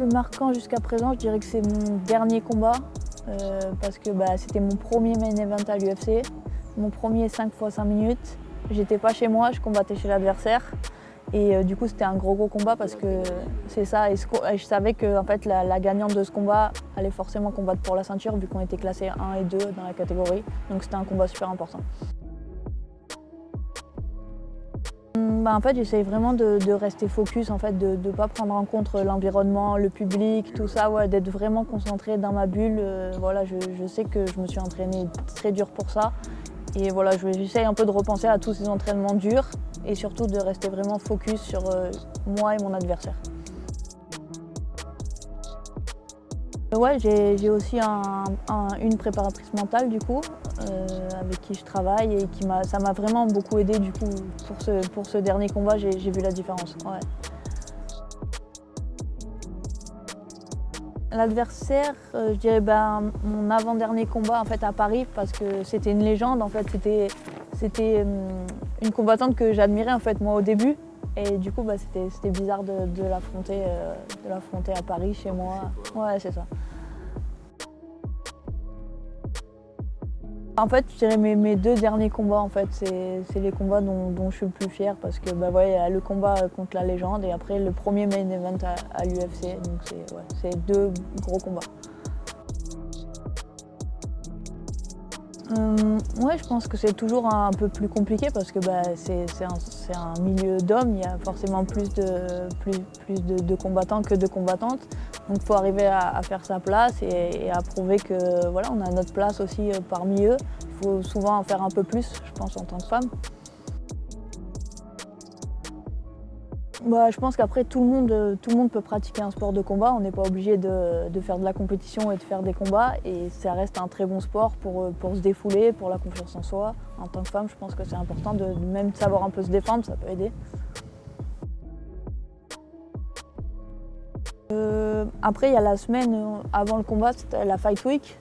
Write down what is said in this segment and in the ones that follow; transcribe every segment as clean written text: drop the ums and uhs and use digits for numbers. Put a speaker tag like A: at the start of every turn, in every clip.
A: plus marquant jusqu'à présent, je dirais que c'est mon dernier combat parce que c'était mon premier main event à l'UFC, mon premier 5 x 5 minutes. J'étais pas chez moi, je combattais chez l'adversaire et du coup c'était un gros combat parce que c'est ça et je savais que en fait, la gagnante de ce combat allait forcément combattre pour la ceinture vu qu'on était classés 1 et 2 dans la catégorie, donc c'était un combat super important. En fait, j'essaye vraiment de rester focus, en fait, de ne pas prendre en compte l'environnement, le public, tout ça, ouais, d'être vraiment concentrée dans ma bulle. Voilà, je sais que je me suis entraînée très dur pour ça. Et voilà, j'essaye un peu de repenser à tous ces entraînements durs et surtout de rester vraiment focus sur moi et mon adversaire. Ouais, j'ai aussi une préparatrice mentale du coup, avec qui je travaille et ça m'a vraiment beaucoup aidé du coup pour ce dernier combat, j'ai vu la différence. Ouais. L'adversaire, je dirais mon avant-dernier combat en fait à Paris parce que c'était une légende en fait, c'était une combattante que j'admirais en fait moi au début et du coup c'était bizarre de l'affronter à Paris chez moi. Ouais, c'est ça. En fait, je dirais mes 2 derniers combats, en fait, c'est les combats dont je suis le plus fière parce que il y a le combat contre la légende et après le premier main event à l'UFC. Donc c'est 2 gros combats. Ouais, je pense que c'est toujours un peu plus compliqué parce que c'est un milieu d'hommes, il y a forcément plus de combattants que de combattantes. Donc il faut arriver à faire sa place et à prouver que voilà, on a notre place aussi parmi eux. Il faut souvent en faire un peu plus, je pense, en tant que femme. Je pense qu'après tout le monde peut pratiquer un sport de combat, on n'est pas obligé de faire de la compétition et de faire des combats et ça reste un très bon sport pour se défouler, pour la confiance en soi. En tant que femme, je pense que c'est important de même savoir un peu se défendre, ça peut aider. Après il y a la semaine avant le combat, c'était la Fight Week.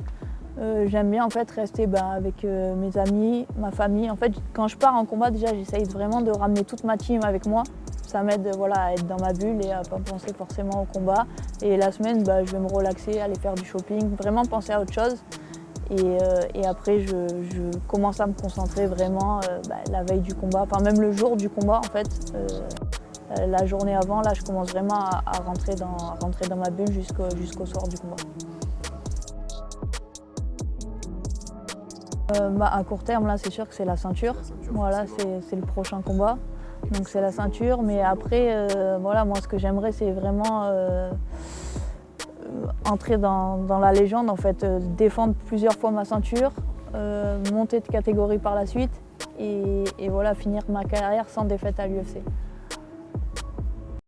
A: J'aime bien en fait rester avec mes amis, ma famille. En fait, quand je pars en combat, déjà j'essaye vraiment de ramener toute ma team avec moi. Ça m'aide à être dans ma bulle et à ne pas penser forcément au combat. Et la semaine, je vais me relaxer, aller faire du shopping, vraiment penser à autre chose. Et après, je commence à me concentrer vraiment la veille du combat, enfin même le jour du combat en fait. La journée avant, là, je commence vraiment à rentrer dans ma bulle jusqu'au soir du combat. À court terme, là, c'est sûr que c'est la ceinture. Voilà, c'est le prochain combat. Donc c'est la ceinture, mais après, moi ce que j'aimerais c'est vraiment entrer dans la légende, en fait, défendre plusieurs fois ma ceinture, monter de catégorie par la suite et voilà, finir ma carrière sans défaite à l'UFC.